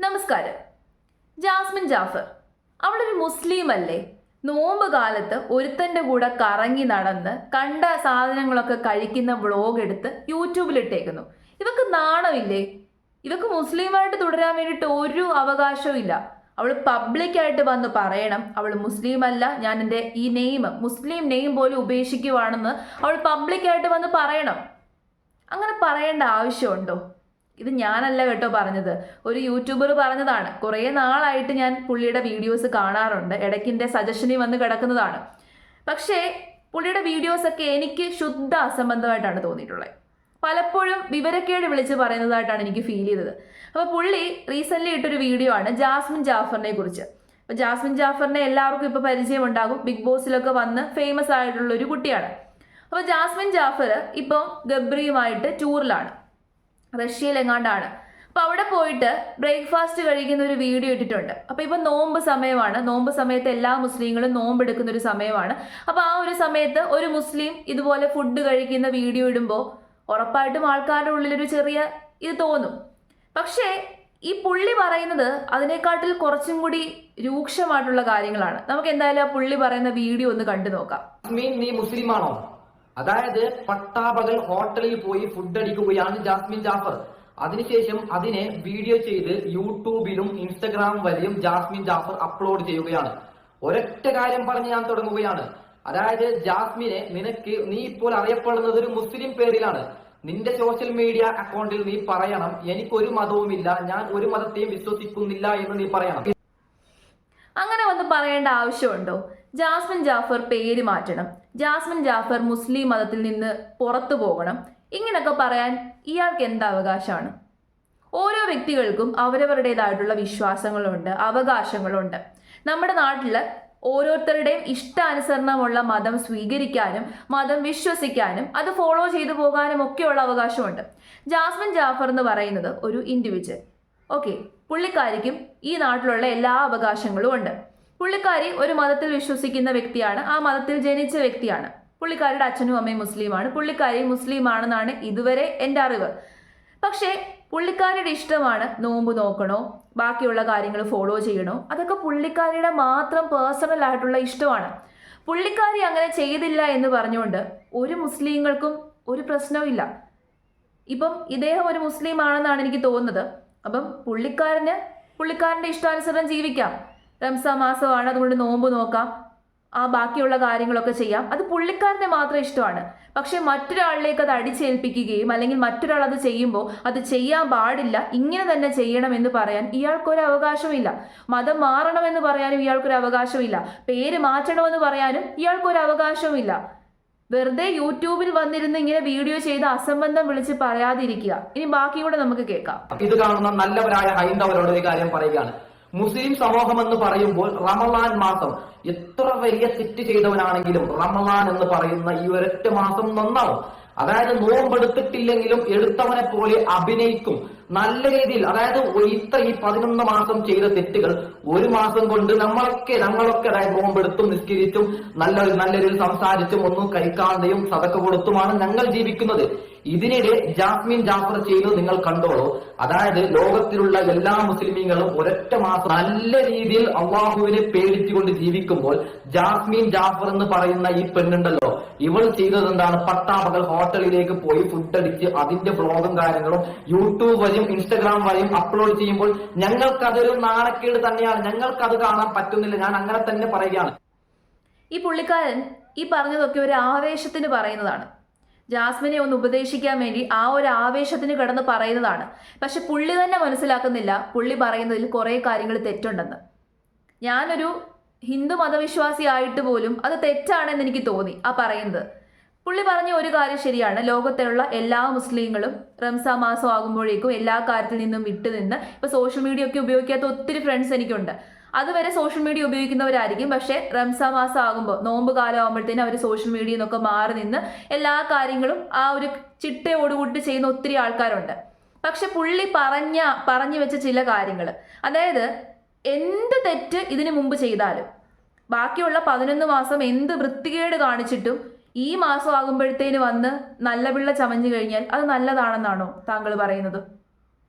നമസ്കാരം. ജാസ്മിൻ ജാഫർ അവളൊരു മുസ്ലിം അല്ലേ? നോമ്പ് കാലത്ത് ഒരുത്തന്റെ കൂടെ കറങ്ങി നടന്ന് കണ്ട സാധനങ്ങളൊക്കെ കഴിക്കുന്ന വ്ളോഗ് എടുത്ത് യൂട്യൂബിലിട്ടേക്കുന്നു. ഇവക്ക് നാണമില്ലേ? ഇവക്ക് മുസ്ലിമായിട്ട് തുടരാൻ വേണ്ടിയിട്ട് ഒരു അവകാശവും ഇല്ല. അവൾ പബ്ലിക്കായിട്ട് വന്ന് പറയണം, അവൾ മുസ്ലിം അല്ല, ഞാൻ എൻ്റെ ഈ മുസ്ലിം നെയിം പോലും ഉപേക്ഷിക്കുവാണെന്ന് അവൾ പബ്ലിക്കായിട്ട് വന്ന് പറയണം. അങ്ങനെ പറയേണ്ട ആവശ്യമുണ്ടോ? ഇത് ഞാനല്ല കേട്ടോ പറഞ്ഞത്, ഒരു യൂട്യൂബർ പറഞ്ഞതാണ്. കുറേ നാളായിട്ട് ഞാൻ പുള്ളിയുടെ വീഡിയോസ് കാണാറുണ്ട്, ഇടയ്ക്കിൻ്റെ സജഷനിൽ വന്ന് കിടക്കുന്നതാണ്. പക്ഷേ പുള്ളിയുടെ വീഡിയോസൊക്കെ എനിക്ക് ശുദ്ധ അസംബന്ധമായിട്ടാണ് തോന്നിയിട്ടുള്ളത്. പലപ്പോഴും വിവരക്കേട് വിളിച്ച് പറയുന്നതായിട്ടാണ് എനിക്ക് ഫീൽ ചെയ്തത്. അപ്പോൾ പുള്ളി റീസെൻ്റ്ലി ഇട്ടൊരു വീഡിയോ ആണ് ജാസ്മിൻ ജാഫറിനെ കുറിച്ച്. അപ്പോൾ ജാസ്മിൻ ജാഫറിനെ എല്ലാവർക്കും ഇപ്പോൾ പരിചയമുണ്ടാകും, ബിഗ് ബോസിലൊക്കെ വന്ന് ഫേമസ് ആയിട്ടുള്ള ഒരു കുട്ടിയാണ്. അപ്പോൾ ജാസ്മിൻ ജാഫർ ഇപ്പോൾ ഗബ്രിയുമായിട്ട് ടൂറിലാണ്, റഷ്യയിലെങ്ങാണ്ടാണ്. അപ്പോൾ അവിടെ പോയിട്ട് ബ്രേക്ക്ഫാസ്റ്റ് കഴിക്കുന്ന ഒരു വീഡിയോ ഇട്ടിട്ടുണ്ട്. അപ്പോൾ ഇപ്പോൾ നോമ്പ് സമയമാണ്, നോമ്പ് സമയത്ത് എല്ലാ മുസ്ലിങ്ങളും നോമ്പെടുക്കുന്ന ഒരു സമയമാണ്. അപ്പോൾ ആ ഒരു സമയത്ത് ഒരു മുസ്ലിം ഇതുപോലെ ഫുഡ് കഴിക്കുന്ന വീഡിയോ ഇടുമ്പോൾ ഉറപ്പായിട്ടും ആൾക്കാരുടെ ഉള്ളിലൊരു ചെറിയ ഇത് തോന്നും. പക്ഷേ ഈ പുള്ളി പറയുന്നത് അതിനെക്കാട്ടിൽ കുറച്ചും കൂടി രൂക്ഷമായിട്ടുള്ള കാര്യങ്ങളാണ്. നമുക്ക് എന്തായാലും ആ പുള്ളി പറയുന്ന വീഡിയോ ഒന്ന് കണ്ടു നോക്കാം. നീ മുസ്ലിമാണോ? അതായത് പട്ടാപകൽ ഹോട്ടലിൽ പോയി ഫുഡ് അടിക്കുകയാണ് ജാസ്മിൻ ജാഫർ. അതിനുശേഷം അതിനെ വീഡിയോ ചെയ്ത് യൂട്യൂബിലും ഇൻസ്റ്റഗ്രാം വഴിയും ജാസ്മിൻ ജാഫർ അപ്ലോഡ് ചെയ്യുകയാണ്. ഒരൊറ്റ കാര്യം പറഞ്ഞ് ഞാൻ തുടങ്ങുകയാണ്. അതായത് ജാസ്മിനെ, നീ ഇപ്പോൾ അറിയപ്പെടുന്നത് ഒരു മുസ്ലിം പേരിലാണ്. നിന്റെ സോഷ്യൽ മീഡിയ അക്കൗണ്ടിൽ നീ പറയണം, എനിക്കൊരു മതവുമില്ല, ഞാൻ ഒരു മതത്തെയും വിശ്വസിക്കുന്നില്ല എന്ന് നീ പറയണം. അങ്ങനെ വന്ന് പറയേണ്ട ആവശ്യമുണ്ടോ? ജാസ്മിൻ ജാഫർ പേര് മാറ്റണം, ജാസ്മിൻ ജാഫർ മുസ്ലിം മതത്തിൽ നിന്ന് പുറത്തു പോകണം, ഇങ്ങനൊക്കെ പറയാൻ ഇയാൾക്ക് എന്ത് അവകാശമാണ്? ഓരോ വ്യക്തികൾക്കും അവരവരുടേതായിട്ടുള്ള വിശ്വാസങ്ങളുണ്ട്, അവകാശങ്ങളുണ്ട്. നമ്മുടെ നാട്ടിൽ ഓരോരുത്തരുടെയും ഇഷ്ടാനുസരണമുള്ള മതം സ്വീകരിക്കാനും മതം വിശ്വസിക്കാനും അത് ഫോളോ ചെയ്തു പോകാനും ഒക്കെയുള്ള അവകാശമുണ്ട്. ജാസ്മിൻ ജാഫർ എന്ന് പറയുന്നത് ഒരു ഇൻഡിവിജ്വൽ. ഓക്കെ, പുള്ളിക്കാരിക്കും ഈ നാട്ടിലുള്ള എല്ലാ അവകാശങ്ങളും ഉണ്ട്. പുള്ളിക്കാരി ഒരു മതത്തിൽ വിശ്വസിക്കുന്ന വ്യക്തിയാണ്, ആ മതത്തിൽ ജനിച്ച വ്യക്തിയാണ്. പുള്ളിക്കാരിയുടെ അച്ഛനും അമ്മയും മുസ്ലിമാണ്, പുള്ളിക്കാരി മുസ്ലിം ആണെന്നാണ് ഇതുവരെ എൻ്റെ അറിവ്. പക്ഷേ പുള്ളിക്കാരിയുടെ ഇഷ്ടമാണ് നോമ്പ് നോക്കണോ, ബാക്കിയുള്ള കാര്യങ്ങൾ ഫോളോ ചെയ്യണോ, അതൊക്കെ പുള്ളിക്കാരിയുടെ മാത്രം പേഴ്സണൽ ആയിട്ടുള്ള ഇഷ്ടമാണ്. പുള്ളിക്കാരി അങ്ങനെ ചെയ്തില്ല എന്ന് പറഞ്ഞുകൊണ്ട് ഒരു മുസ്ലിങ്ങൾക്കും ഒരു പ്രശ്നവും. ഇപ്പം ഇദ്ദേഹം ഒരു മുസ്ലിം ആണെന്നാണ് എനിക്ക് തോന്നുന്നത്. അപ്പം പുള്ളിക്കാരൻ്റെ ഇഷ്ടാനുസരണം ജീവിക്കാം. റംസാൻ മാസമാണ്, അതുകൊണ്ട് നോമ്പ് നോക്കാം, ആ ബാക്കിയുള്ള കാര്യങ്ങളൊക്കെ ചെയ്യാം. അത് പുള്ളിക്കാരൻ്റെ മാത്രം ഇഷ്ടമാണ്. പക്ഷെ മറ്റൊരാളിലേക്ക് അത് അടിച്ചേൽപ്പിക്കുകയും അല്ലെങ്കിൽ മറ്റൊരാൾ അത് ചെയ്യുമ്പോൾ അത് ചെയ്യാൻ പാടില്ല, ഇങ്ങനെ തന്നെ ചെയ്യണമെന്ന് പറയാൻ ഇയാൾക്കൊരു അവകാശമില്ല. മതം മാറണമെന്ന് പറയാനും ഇയാൾക്കൊരു അവകാശമില്ല. പേര് മാറ്റണമെന്ന് പറയാനും ഇയാൾക്കൊരു അവകാശമില്ല. വെറുതെ യൂട്യൂബിൽ വന്നിരുന്ന് ഇങ്ങനെ വീഡിയോ ചെയ്ത് അസംബന്ധം വിളിച്ച് പറയാതിരിക്കുക. ഇനി ബാക്കി കൂടെ നമുക്ക് കേൾക്കാം. ഇത് കാണുന്ന നല്ലവരായ ഹൈന്ദവരോട് ഒരു കാര്യം പറയുകയാണ്. മുസ്ലിം സമൂഹം എന്ന് പറയുമ്പോൾ റമളാൻ മാസം എത്ര വലിയ തെറ്റ് ചെയ്തവനാണെങ്കിലും റമളാൻ എന്ന് പറയുന്ന ഈ ഒരൊറ്റ മാസം നന്നാവും. അതായത് നോമ്പെടുത്തിട്ടില്ലെങ്കിലും എടുത്തവനെ പോലെ അഭിനയിക്കും നല്ല രീതിയിൽ. അതായത് ഈ 11 മാസം ചെയ്ത തെറ്റുകൾ ഒരു മാസം കൊണ്ട് നമ്മളൊക്കെ അതായത് നോമ്പെടുത്തും നിസ്കരിച്ചും നല്ലൊരു സംസാരിച്ചും ഒന്നും കഴിക്കാതെയും സദക്ക കൊടുത്തുമാണ് ഞങ്ങൾ ജീവിക്കുന്നത്. ഇതിനിടെ ജാസ്മിൻ ജാഫർ ചെയ്തത് നിങ്ങൾ കണ്ടോളൂ. അതായത് ലോകത്തിലുള്ള എല്ലാ മുസ്ലിമീങ്ങളും ഒരൊറ്റ മാസം നല്ല രീതിയിൽ അള്ളാഹുവിനെ പേടിച്ചുകൊണ്ട് ജീവിക്കുമ്പോൾ ജാസ്മിൻ ജാഫർ എന്ന് പറയുന്ന ഈ പെണ്ണുണ്ടല്ലോ, ഇവൾ ചെയ്തത് എന്താണ്? പട്ടാപകൽ ഹോട്ടലിലേക്ക് പോയി ഫുഡ് അടിച്ച് അതിന്റെ വ്ളോഗും കാര്യങ്ങളും യൂട്യൂബ് വഴിയും ഇൻസ്റ്റഗ്രാം വഴിയും അപ്ലോഡ് ചെയ്യുമ്പോൾ ഞങ്ങൾക്കതൊരു നാണക്കേട് തന്നെയാണ്. ഞങ്ങൾക്കത് കാണാൻ പറ്റുന്നില്ല. ഞാൻ അങ്ങനെ തന്നെ പറയുകയാണ്. ഈ പുള്ളിക്കാരൻ ഈ പറഞ്ഞതൊക്കെ ഒരു ആവേശത്തിന് പറയുന്നതാണ്. ജാസ്മിനെ ഒന്ന് ഉപദേശിക്കാൻ വേണ്ടി ആ ഒരു ആവേശത്തിന് കിടന്ന് പറയുന്നതാണ്. പക്ഷെ പുള്ളി തന്നെ മനസ്സിലാക്കുന്നില്ല പുള്ളി പറയുന്നതിൽ കുറേ കാര്യങ്ങൾ തെറ്റുണ്ടെന്ന്. ഞാനൊരു ഹിന്ദു മതവിശ്വാസി ആയിട്ട് പോലും അത് തെറ്റാണെന്ന് എനിക്ക് തോന്നി ആ പറയുന്നത്. പുള്ളി പറഞ്ഞ ഒരു കാര്യം ശരിയാണ്, ലോകത്തിലുള്ള എല്ലാ മുസ്ലിങ്ങളും റംസാൻ മാസം ആകുമ്പോഴേക്കും എല്ലാ കാര്യത്തിൽ നിന്നും വിട്ടുനിന്ന്, ഇപ്പോൾ സോഷ്യൽ മീഡിയ ഒക്കെ ഉപയോഗിക്കാത്ത ഒത്തിരി ഫ്രണ്ട്സ് എനിക്കുണ്ട്, അതുവരെ സോഷ്യൽ മീഡിയ ഉപയോഗിക്കുന്നവരായിരിക്കും. പക്ഷേ റംസാൻ മാസം ആകുമ്പോൾ, നോമ്പ് കാലം ആകുമ്പോഴത്തേനും അവർ സോഷ്യൽ മീഡിയയിൽ നിന്നൊക്കെ മാറി നിന്ന് എല്ലാ ആ ഒരു ചിട്ടയോടുകൂടി ചെയ്യുന്ന ഒത്തിരി ആൾക്കാരുണ്ട്. പക്ഷെ പുള്ളി പറഞ്ഞു വെച്ച ചില കാര്യങ്ങൾ, അതായത് എന്ത് തെറ്റ് ഇതിനു മുമ്പ് ചെയ്താലും ബാക്കിയുള്ള 11 മാസം എന്ത് വൃത്തികേട് കാണിച്ചിട്ടും ഈ മാസം ആകുമ്പോഴത്തേന് വന്ന് നല്ല പിള്ള ചമഞ്ഞു കഴിഞ്ഞാൽ അത് നല്ലതാണെന്നാണോ താങ്കൾ പറയുന്നത്?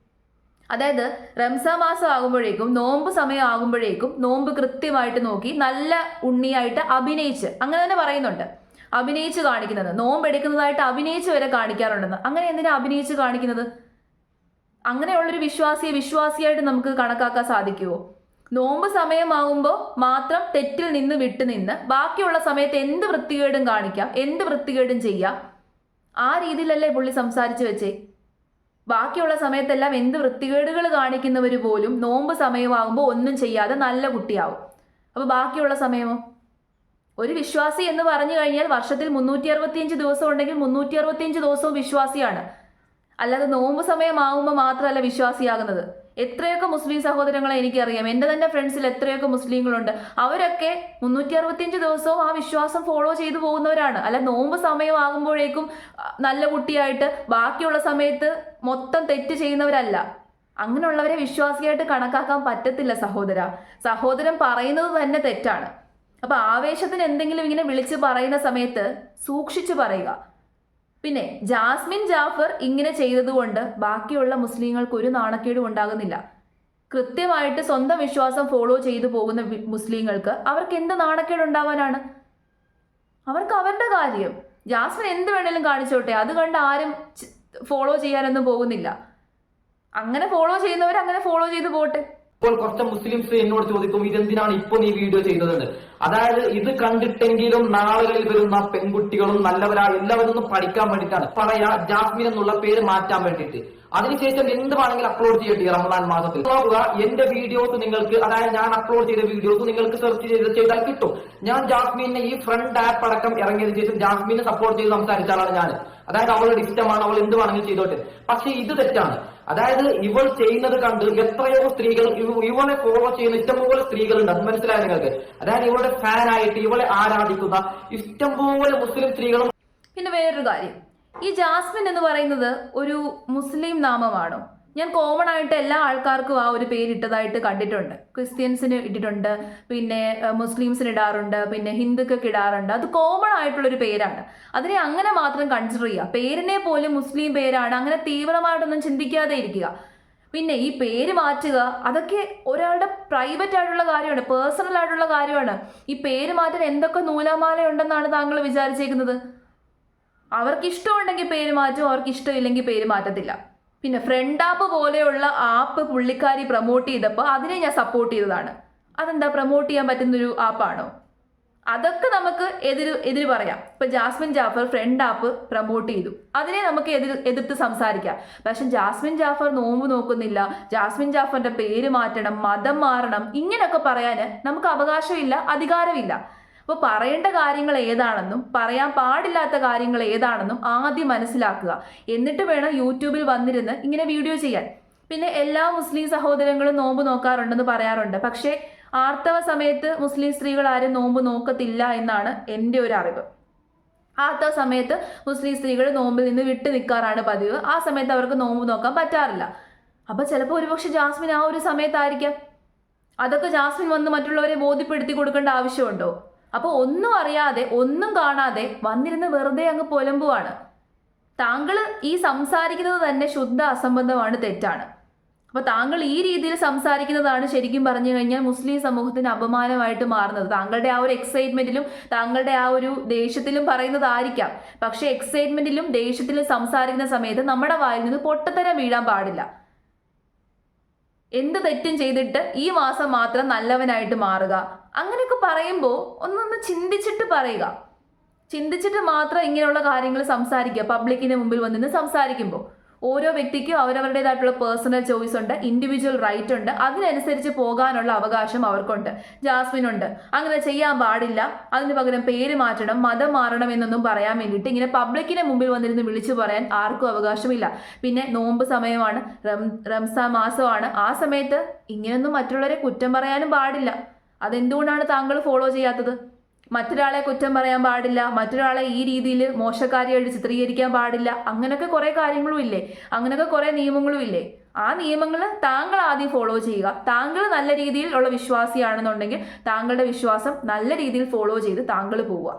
അതായത് റംസാൻ മാസം ആകുമ്പോഴേക്കും, നോമ്പ് സമയം ആകുമ്പോഴേക്കും നോമ്പ് കൃത്യമായിട്ട് നോക്കി നല്ല ഉണ്ണിയായിട്ട് അഭിനയിച്ച്, അങ്ങനെ തന്നെ പറയുന്നുണ്ട്, അഭിനയിച്ച് കാണിക്കുന്നത്, നോമ്പ് എടുക്കുന്നതായിട്ട് അഭിനയിച്ച് വരെ കാണിക്കാറുണ്ടെന്ന്. അങ്ങനെ എന്തിനാ അഭിനയിച്ച് കാണിക്കുന്നത്? അങ്ങനെയുള്ളൊരു വിശ്വാസിയായിട്ട് നമുക്ക് കണക്കാക്കാൻ സാധിക്കുമോ? നോമ്പ് സമയമാകുമ്പോൾ മാത്രം തെറ്റിൽ നിന്ന് വിട്ടുനിന്ന് ബാക്കിയുള്ള സമയത്ത് എന്ത് വൃത്തികേടും കാണിക്കാം, എന്ത് വൃത്തികേടും ചെയ്യാം. ആ രീതിയിലല്ലേ പുള്ളി സംസാരിച്ചു വെച്ചേ. ബാക്കിയുള്ള സമയത്തെല്ലാം എന്ത് വൃത്തികേടുകൾ കാണിക്കുന്നവർ പോലും നോമ്പ് സമയമാകുമ്പോൾ ഒന്നും ചെയ്യാതെ നല്ല കുട്ടിയാവും. അപ്പോൾ ബാക്കിയുള്ള സമയമോ? ഒരു വിശ്വാസി എന്ന് പറഞ്ഞു കഴിഞ്ഞാൽ വർഷത്തിൽ 365 ദിവസം ഉണ്ടെങ്കിൽ 365 ദിവസവും വിശ്വാസിയാണ്. അല്ലാതെ നോമ്പ് സമയമാകുമ്പോൾ മാത്രമല്ല വിശ്വാസിയാകുന്നത്. എത്രയൊക്കെ മുസ്ലിം സഹോദരങ്ങളെ എനിക്കറിയാം, എൻ്റെ തന്നെ ഫ്രണ്ട്സിൽ എത്രയൊക്കെ മുസ്ലിങ്ങളുണ്ട്. അവരൊക്കെ 365 ദിവസവും ആ വിശ്വാസം ഫോളോ ചെയ്തു പോകുന്നവരാണ്. അല്ല നോമ്പ് സമയമാകുമ്പോഴേക്കും നല്ല കുട്ടിയായിട്ട് ബാക്കിയുള്ള സമയത്ത് മൊത്തം തെറ്റ് ചെയ്യുന്നവരല്ല. അങ്ങനെയുള്ളവരെ വിശ്വാസിയായിട്ട് കണക്കാക്കാൻ പറ്റത്തില്ല സഹോദരൻ പറയുന്നത് തന്നെ തെറ്റാണ്. അപ്പൊ ആവേശത്തിന് എന്തെങ്കിലും ഇങ്ങനെ വിളിച്ച് പറയുന്ന സമയത്ത് സൂക്ഷിച്ചു പറയുക. പിന്നെ ജാസ്മിൻ ജാഫർ ഇങ്ങനെ ചെയ്തതുകൊണ്ട് ബാക്കിയുള്ള മുസ്ലിങ്ങൾക്ക് ഒരു നാണക്കേടും ഉണ്ടാകുന്നില്ല. കൃത്യമായിട്ട് സ്വന്തം വിശ്വാസം ഫോളോ ചെയ്തു പോകുന്ന മുസ്ലിങ്ങൾക്ക് അവർക്ക് എന്ത് നാണക്കേട് ഉണ്ടാവാനാണ്? അവർക്ക് അവരുടെ കാര്യം, ജാസ്മിൻ എന്ത് വേണേലും കാണിച്ചോട്ടെ, അത് കണ്ട് ആരും ഫോളോ ചെയ്യാനൊന്നും പോകുന്നില്ല. അങ്ങനെ ഫോളോ ചെയ്യുന്നവർ അങ്ങനെ ഫോളോ ചെയ്തു പോട്ടെ. ഇപ്പോൾ കുറച്ച് മുസ്ലിംസ് എന്നോട് ചോദിക്കും, ഇതെന്തിനാണ് ഇപ്പൊ നീ വീഡിയോ ചെയ്തതെന്ന്. അതായത് ഇത് കണ്ടിട്ടെങ്കിലും നാളുകളിൽ വരുന്ന പെൺകുട്ടികളും നല്ലവരായ എല്ലാവരും പഠിക്കാൻ വേണ്ടിയിട്ടാണ്. പറയാ ജാസ്മിൻ എന്നുള്ള പേര് മാറ്റാൻ വേണ്ടിയിട്ട്. അതിനുശേഷം എന്ത് വേണമെങ്കിലും അപ്ലോഡ് ചെയ്യട്ടെ റമദാൻ മാസത്തിൽ. നോക്കുക, എന്റെ വീഡിയോസ് നിങ്ങൾക്ക്, അതായത് ഞാൻ അപ്ലോഡ് ചെയ്ത വീഡിയോസ് നിങ്ങൾക്ക് സെർച്ച് ചെയ്താൽ കിട്ടും. ഞാൻ ജാസ്മിനെ ഈ ഫ്രണ്ട് ആപ്പ് അടക്കം ഇറങ്ങിയതിനു ശേഷം ജാസ്മിനെ സപ്പോർട്ട് ചെയ്ത് സംസാരിച്ച ആളാണ് ഞാൻ. അതായത് അവളുടെ ഇഷ്ടമാണ്, അവൾ എന്ത് വേണമെങ്കിലും ചെയ്തോട്ടെ. പക്ഷെ ഇത് തെറ്റാണ്. അതായത് ഇവൾ ചെയ്യുന്നത് കണ്ട് എത്രയോ സ്ത്രീകൾ ഇവളെ ഫോളോ ചെയ്യുന്ന ഇഷ്ടംപോലെ സ്ത്രീകളുണ്ട്. അത് മനസ്സിലായ നിങ്ങൾക്ക്? അതായത് ഇവളുടെ ഫാനായിട്ട് ഇവളെ ആരാധിക്കുന്ന ഇഷ്ടംപോലെ മുസ്ലിം സ്ത്രീകളും. പിന്നെ വേറൊരു കാര്യം, ഈ ജാസ്മിൻ എന്ന് പറയുന്നത് ഒരു മുസ്ലിം നാമമാണോ? ഞാൻ കോമൺ ആയിട്ട് എല്ലാ ആൾക്കാർക്കും ആ ഒരു പേര് ഇട്ടതായിട്ട് കണ്ടിട്ടുണ്ട്. ക്രിസ്ത്യൻസിന് ഇട്ടിട്ടുണ്ട്, പിന്നെ മുസ്ലിംസിന് ഇടാറുണ്ട്, പിന്നെ ഹിന്ദുക്കൾക്ക് ഇടാറുണ്ട്. അത് കോമൺ ആയിട്ടുള്ളൊരു പേരാണ്. അതിനെ അങ്ങനെ മാത്രം കൺസിഡർ ചെയ്യുക. പേരിനെ പോലും മുസ്ലിം പേരാണ്, അങ്ങനെ തീവ്രമായിട്ടൊന്നും ചിന്തിക്കാതെ ഇരിക്കുക. പിന്നെ ഈ പേര് മാറ്റുക, അതൊക്കെ ഒരാളുടെ പ്രൈവറ്റ് ആയിട്ടുള്ള കാര്യമാണ്, പേഴ്സണൽ ആയിട്ടുള്ള കാര്യമാണ്. ഈ പേര് മാറ്റാൻ എന്തൊക്കെ നൂലാമാല ഉണ്ടെന്നാണ് താങ്കൾ വിചാരിച്ചേക്കുന്നത്? അവർക്ക് ഇഷ്ടമുണ്ടെങ്കിൽ പേര് മാറ്റും, അവർക്ക് ഇഷ്ടമില്ലെങ്കിൽ പേര് മാറ്റത്തില്ല. പിന്നെ ഫ്രണ്ട് ആപ്പ് പോലെയുള്ള ആപ്പ് പുള്ളിക്കാരി പ്രൊമോട്ട് ചെയ്തപ്പോൾ അതിനെ ഞാൻ സപ്പോർട്ട് ചെയ്തതാണ്. അതെന്താ, പ്രൊമോട്ട് ചെയ്യാൻ പറ്റുന്നൊരു ആപ്പാണോ? അതൊക്കെ നമുക്ക് എതിര് പറയാം. ഇപ്പൊ Jasmin Jaffar friend app promote ചെയ്തു, അതിനെ നമുക്ക് എതിർത്ത് സംസാരിക്കാം. പക്ഷെ ജാസ്മിൻ ജാഫർ നോമ്പ് നോക്കുന്നില്ല, ജാസ്മിൻ ജാഫറിന്റെ പേര് മാറ്റണം, മതം മാറണം, ഇങ്ങനെയൊക്കെ പറയാന് നമുക്ക് അവകാശമില്ല, അധികാരമില്ല. അപ്പോൾ പറയേണ്ട കാര്യങ്ങൾ ഏതാണെന്നും പറയാൻ പാടില്ലാത്ത കാര്യങ്ങൾ ഏതാണെന്നും ആദ്യം മനസ്സിലാക്കുക. എന്നിട്ട് വേണം യൂട്യൂബിൽ വന്നിരുന്ന് ഇങ്ങനെ വീഡിയോ ചെയ്യാൻ. പിന്നെ എല്ലാ മുസ്ലിം സഹോദരങ്ങളും നോമ്പ് നോക്കാറുണ്ടെന്ന് പറയാറുണ്ട്. പക്ഷേ ആർത്തവ സമയത്ത് മുസ്ലിം സ്ത്രീകൾ ആരും നോമ്പ് നോക്കത്തില്ല എന്നാണ് എൻ്റെ ഒരു അറിവ്. ആർത്തവ സമയത്ത് മുസ്ലിം സ്ത്രീകൾ നോമ്പിൽ നിന്ന് വിട്ടു നിൽക്കാറാണ് പതിവ്. ആ സമയത്ത് അവർക്ക് നോമ്പ് നോക്കാൻ പറ്റാറില്ല. അപ്പോൾ ചിലപ്പോൾ ഒരുപക്ഷെ ജാസ്മിൻ ആ ഒരു സമയത്തായിരിക്കാം. അതൊക്കെ ജാസ്മിൻ വന്ന് മറ്റുള്ളവരെ ബോധ്യപ്പെടുത്തി കൊടുക്കേണ്ട ആവശ്യമുണ്ടോ? അപ്പോൾ ഒന്നും അറിയാതെ ഒന്നും കാണാതെ വന്നിരുന്ന് വെറുതെ അങ്ങ് പുലമ്പുവാണ്. താങ്കൾ ഈ സംസാരിക്കുന്നത് തന്നെ ശുദ്ധ അസംബന്ധമാണ്, തെറ്റാണ്. അപ്പോൾ താങ്കൾ ഈ രീതിയിൽ സംസാരിക്കുന്നതാണ് ശരിക്കും പറഞ്ഞു കഴിഞ്ഞാൽ മുസ്ലിം സമൂഹത്തിന് അപമാനമായിട്ട് മാറുന്നത്. താങ്കളുടെ ആ ഒരു എക്സൈറ്റ്മെന്റിലും താങ്കളുടെ ആ ഒരു ദേഷ്യത്തിലും പറയുന്നതായിരിക്കാം. പക്ഷേ എക്സൈറ്റ്മെന്റിലും ദേഷ്യത്തിലും സംസാരിക്കുന്ന സമയത്ത് നമ്മുടെ വായിൽ നിന്ന് പൊട്ടത്തരം വീഴാൻ പാടില്ല. എന്ത് തെറ്റും ചെയ്തിട്ട് ഈ മാസം മാത്രം നല്ലവനായിട്ട് മാറുക, അങ്ങനെയൊക്കെ പറയുമ്പോൾ ഒന്നൊന്ന് ചിന്തിച്ചിട്ട് പറയുക. ചിന്തിച്ചിട്ട് മാത്രം ഇങ്ങനെയുള്ള കാര്യങ്ങൾ സംസാരിക്കുക. പബ്ലിക്കിന് മുമ്പിൽ വന്നിന്ന് സംസാരിക്കുമ്പോൾ ഓരോ വ്യക്തിക്കും അവരവരുടേതായിട്ടുള്ള പേഴ്സണൽ ചോയ്സ് ഉണ്ട്, ഇൻഡിവിജ്വൽ റൈറ്റ് ഉണ്ട്. അതിനനുസരിച്ച് പോകാനുള്ള അവകാശം അവർക്കുണ്ട്, ജാസ്മിനുണ്ട്. അങ്ങനെ ചെയ്യാൻ പാടില്ല, അതിന് പകരം പേര് മാറ്റണം, മതം മാറണം എന്നൊന്നും പറയാൻ വേണ്ടിയിട്ട് ഇങ്ങനെ പബ്ലിക്കിന് മുമ്പിൽ വന്നിരുന്ന് വിളിച്ചു പറയാൻ ആർക്കും അവകാശമില്ല. പിന്നെ നോമ്പ് സമയമാണ്, റംസാൻ മാസമാണ്. ആ സമയത്ത് ഇങ്ങനെയൊന്നും മറ്റുള്ളവരെ കുറ്റം പറയാനും പാടില്ല. അതെന്തുകൊണ്ടാണ് താങ്കൾ ഫോളോ ചെയ്യാത്തത്? മറ്റൊരാളെ കുറ്റം പറയാൻ പാടില്ല, മറ്റൊരാളെ ഈ രീതിയിൽ മോശക്കാരിയായിട്ട് ചിത്രീകരിക്കാൻ പാടില്ല. അങ്ങനെയൊക്കെ കുറെ കാര്യങ്ങളും ഇല്ലേ, അങ്ങനെയൊക്കെ കുറെ നിയമങ്ങളും ഇല്ലേ? ആ നിയമങ്ങൾ താങ്കൾ ആദ്യം ഫോളോ ചെയ്യുക. താങ്കൾ നല്ല രീതിയിൽ ഉള്ള വിശ്വാസിയാണെന്നുണ്ടെങ്കിൽ താങ്കളുടെ വിശ്വാസം നല്ല രീതിയിൽ ഫോളോ ചെയ്ത് താങ്കൾ പോവുക.